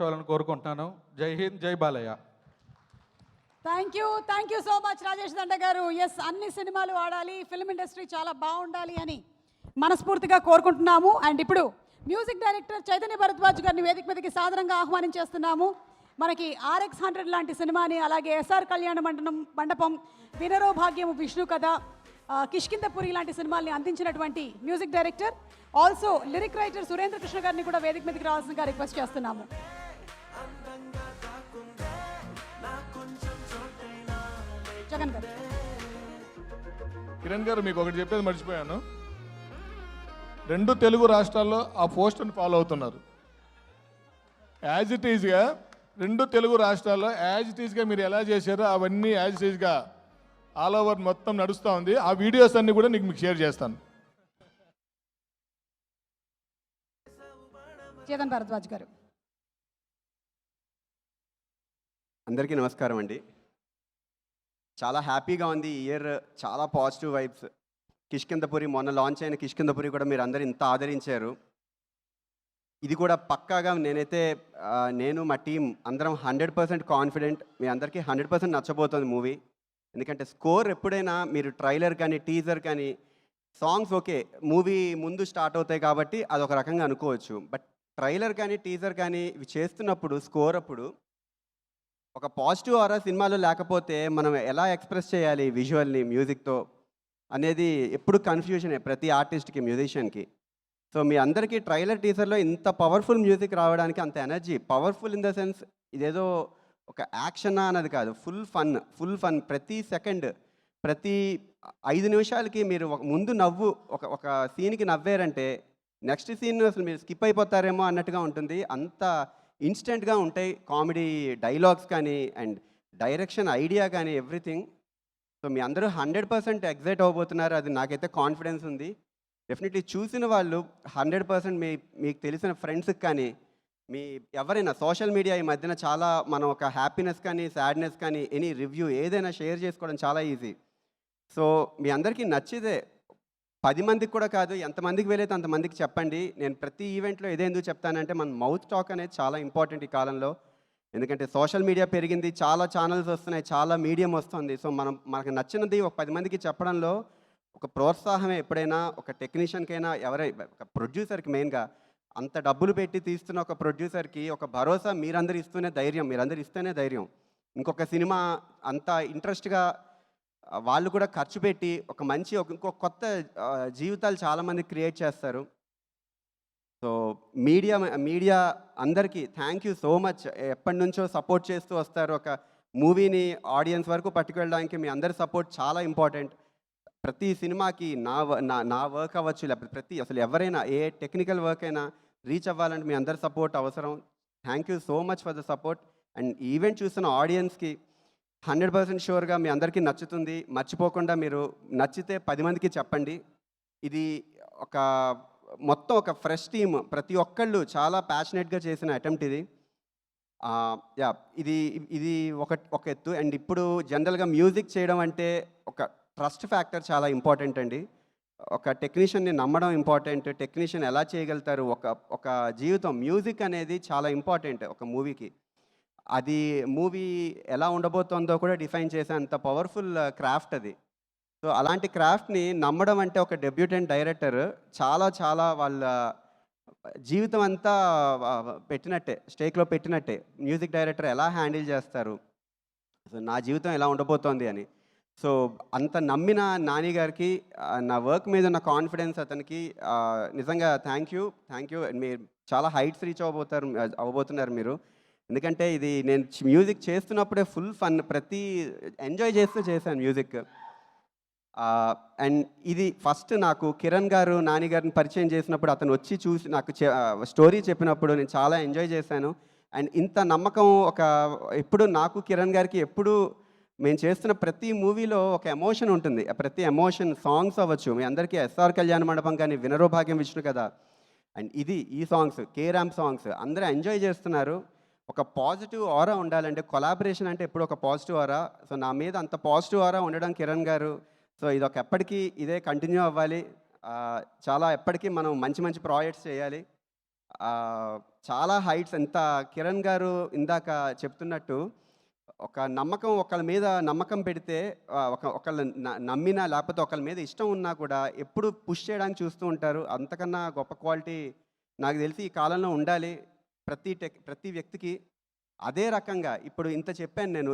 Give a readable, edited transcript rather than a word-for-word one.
అవ్వాలని కోరుకుంటున్నాను. జై హింద్, జై Balayya. Thank you so much Rajesh దండ గారు. ఎస్, అన్ని సినిమాలు ఆడాలి, ఫిల్మ్ ఇండస్ట్రీ చాలా బాగుండాలి అని మనస్ఫూర్తిగా కోరుకుంటున్నాము. అండ్ ఇప్పుడు మ్యూజిక్ డైరెక్టర్ చైతన్య భరద్వాజ్ గారిని వేదిక మీదకి సాదరంగా ఆహ్వానించేస్తున్నాము. మనకి RX100 లాంటి సినిమాని, అలాగే SR కళ్యాణ మండపం, వినరో భాగ్యం, విష్ణు కథ, కిష్కిందపురి లాంటి సినిమాల్ని అందించినటువంటి music director, also lyric writer Surendra Krishna గారిని కూడా వేదిక మీదకి రావాల్సిందిగా రిక్వెస్ట్ చేస్తున్నాము. జగన్ గారు. కిరణ్ గారు, మీకు ఒకటి చెప్పేది మర్చిపోయాను. 2 తెలుగు రాష్ట్రాల్లో ఆ పోస్టును ఫాలో అవుతున్నారు. యాజ్ ఇట్ ఈజ్గా 2 తెలుగు రాష్ట్రాల్లో యాజ్ ఇట్ ఈజ్గా మీరు ఎలా చేశారో అవన్నీ యాజ్ ఇట్ ఈజ్గా ఆల్ ఓవర్ మొత్తం నడుస్తూ ఉంది. ఆ వీడియోస్ అన్ని కూడా మీకు షేర్ చేస్తాను. చేతన్ భరద్వాజ్ గారు. అందరికీ నమస్కారం అండి. చాలా హ్యాపీగా ఉంది. ఈ ఇయర్ చాలా పాజిటివ్ వైబ్స్. కిష్కిందపురి, మొన్న లాంచ్ అయిన కిష్కిందపురి కూడా మీరు అందరూ ఇంత ఆదరించారు. ఇది కూడా పక్కాగా నేను మా టీం అందరం 100% కాన్ఫిడెంట్. మీ అందరికీ 100% నచ్చబోతుంది మూవీ. ఎందుకంటే స్కోర్ ఎప్పుడైనా మీరు ట్రైలర్ కానీ టీజర్ కానీ సాంగ్స్ ఓకే, మూవీ ముందు స్టార్ట్ అవుతాయి కాబట్టి అదొక రకంగా అనుకోవచ్చు. బట్ ట్రైలర్ కానీ టీజర్ కానీ ఇవి చేస్తున్నప్పుడు స్కోర్ అప్పుడు ఒక పాజిటివ్ ఆరా సినిమాలో లేకపోతే మనం ఎలా ఎక్స్ప్రెస్ చేయాలి విజువల్ని మ్యూజిక్తో అనేది ఎప్పుడు కన్ఫ్యూజనే ప్రతి ఆర్టిస్ట్కి, మ్యూజిషియన్కి. సో మీ అందరికీ ట్రైలర్ టీజర్లో ఇంత పవర్ఫుల్ మ్యూజిక్ రావడానికి, అంత energy, powerful in the sense ఇదేదో ఒక యాక్షనా అన్నది కాదు, ఫుల్ ఫన్. ప్రతి సెకండ్, ప్రతి 5 నిమిషాలకి మీరు ముందు నవ్వు ఒక సీన్కి నవ్వారంటే నెక్స్ట్ సీన్ అసలు మీరు స్కిప్ అయిపోతారేమో అన్నట్టుగా ఉంటుంది. అంత ఇన్స్టెంట్గా ఉంటాయి కామెడీ డైలాగ్స్ కానీ అండ్ డైరెక్షన్ ఐడియా కానీ ఎవ్రీథింగ్. సో మీ అందరూ 100% ఎగ్జైట్ అవ్వబోతున్నారు. అది నాకైతే కాన్ఫిడెన్స్ ఉంది. డెఫినెట్లీ చూసిన వాళ్ళు 100% మీకు తెలిసిన ఫ్రెండ్స్కి కానీ మీ ఎవరైనా సోషల్ మీడియా ఈ మధ్యన చాలా మనం ఒక హ్యాపీనెస్ కానీ సాడ్నెస్ కానీ ఎనీ రివ్యూ ఏదైనా షేర్ చేసుకోవడం చాలా ఈజీ. సో మీ అందరికీ నచ్చితే 10 మందికి కూడా కాదు, ఎంతమందికి వీలైతే అంతమందికి చెప్పండి. నేను ప్రతి ఈవెంట్లో ఎందుకు చెప్తానంటే మన మౌత్ టాక్ అనేది చాలా ఇంపార్టెంట్ ఈ కాలంలో. ఎందుకంటే సోషల్ మీడియా పెరిగింది, చాలా ఛానల్స్ వస్తున్నాయి, చాలా మీడియం వస్తుంది. సో మనకు నచ్చినది ఒక 10 మందికి చెప్పడంలో ఒక ప్రోత్సాహమే ఎప్పుడైనా ఒక టెక్నీషియన్కైనా ఒక ప్రొడ్యూసర్కి మెయిన్గా అంత డబ్బులు పెట్టి తీస్తున్న ఒక ప్రొడ్యూసర్కి ఒక భరోసా మీరందరూ ఇస్తేనే ధైర్యం. ఇంకొక సినిమా అంత ఇంట్రెస్ట్గా వాళ్ళు కూడా ఖర్చు పెట్టి ఒక మంచి ఇంకొక కొత్త జీవితాలు చాలామంది క్రియేట్ చేస్తారు. సో మీడియా అందరికీ థ్యాంక్ యూ సో మచ్. ఎప్పటి నుంచో సపోర్ట్ చేస్తూ వస్తారు. ఒక మూవీని ఆడియన్స్ వరకు పట్టుకెళ్ళడానికి మీ అందరి సపోర్ట్ చాలా ఇంపార్టెంట్. ప్రతి సినిమాకి నా వర్క్ అవ్వచ్చు, లేకపోతే అసలు ఎవరైనా ఏ టెక్నికల్ వర్క్ అయినా రీచ్ అవ్వాలంటే మీ అందరి సపోర్ట్ అవసరం. Thank you so much for the support. And event చూస్తున్న ఆడియన్స్కి 100% షూర్గా మీ అందరికీ నచ్చుతుంది. మర్చిపోకుండా మీరు నచ్చితే 10 మందికి చెప్పండి. ఇది మొత్తం ఒక ఫ్రెష్ టీమ్, ప్రతి ఒక్కళ్ళు చాలా ప్యాషనెట్గా చేసిన అటెంప్ట్ ఇది. ఇది ఒక ఎత్తు. అండ్ ఇప్పుడు జనరల్గా మ్యూజిక్ చేయడం అంటే ఒక ట్రస్ట్ ఫ్యాక్టర్ చాలా ఇంపార్టెంట్ అండి. ఒక టెక్నీషియన్ని నమ్మడం ఇంపార్టెంట్. టెక్నీషియన్ ఎలా చేయగలుగుతారు, ఒక జీవితం, మ్యూజిక్ అనేది చాలా ఇంపార్టెంట్ ఒక మూవీకి. అది మూవీ ఎలా ఉండబోతుందో కూడా డిఫైన్ చేసేంత పవర్ఫుల్ క్రాఫ్ట్ అది. సో అలాంటి క్రాఫ్ట్ని నమ్మడం అంటే ఒక డెబ్యూటెంట్ డైరెక్టర్ చాలా వాళ్ళ జీవితం అంతా పెట్టినట్టే, స్టేక్లో పెట్టినట్టే. మ్యూజిక్ డైరెక్టర్ ఎలా హ్యాండిల్ చేస్తారు, సో నా జీవితం ఎలా ఉండబోతోంది అని. సో అంత నమ్మిన నాని గారికి, నా వర్క్ మీద ఉన్న కాన్ఫిడెన్స్ అతనికి నిజంగా థ్యాంక్ యూ. మీరు చాలా హైట్స్ రీచ్ అవ్వబోతున్నారు మీరు. ఎందుకంటే ఇది నేను మ్యూజిక్ చేస్తున్నప్పుడే ఫుల్ ఫన్, ఎంజాయ్ చేస్తూ చేశాను మ్యూజిక్. అండ్ ఇది ఫస్ట్ నాకు కిరణ్ గారు, నాని గారిని పరిచయం చేసినప్పుడు అతను వచ్చి చూసి నాకు స్టోరీ చెప్పినప్పుడు నేను చాలా ఎంజాయ్ చేశాను. అండ్ ఇంత నమ్మకం ఎప్పుడు నాకు కిరణ్ గారికి ఎప్పుడు మేము చేస్తున్న ప్రతి మూవీలో ఒక ఎమోషన్ ఉంటుంది. ప్రతి ఎమోషన్ సాంగ్స్ అవ్వచ్చు, మీ అందరికీ SR కళ్యాణ మండపం కానీ, వినరో భాగ్యం, విష్ణు కదా, అండ్ ఈ సాంగ్స్, కే-ర్యాంప్ సాంగ్స్ అందరూ ఎంజాయ్ చేస్తున్నారు. ఒక పాజిటివ్ ఆరా ఉండాలంటే కొలాబరేషన్ అంటే ఎప్పుడు ఒక పాజిటివ్ ఆరా. సో నా మీద అంత పాజిటివ్ ఆరా ఉండడం కిరణ్ గారు. సో ఇది ఎప్పటికీ ఇదే కంటిన్యూ అవ్వాలి. చాలా ఎప్పటికీ మనం మంచి ప్రాజెక్ట్స్ చేయాలి. చాలా హైట్స్ ఎంత కిరణ్ గారు ఇందాక చెప్తున్నట్టు ఒక నమ్మకం ఒకళ్ళ మీద నమ్మకం పెడితే ఒకళ్ళ నమ్మినా లేకపోతే ఒకళ్ళ మీద ఇష్టం ఉన్నా కూడా ఎప్పుడు పుష్ చేయడానికి చూస్తూ ఉంటారు. అంతకన్నా గొప్ప క్వాలిటీ నాకు తెలిసి ఈ కాలంలో ఉండాలి ప్రతి వ్యక్తికి. అదే రకంగా ఇప్పుడు ఇంత చెప్పాను నేను.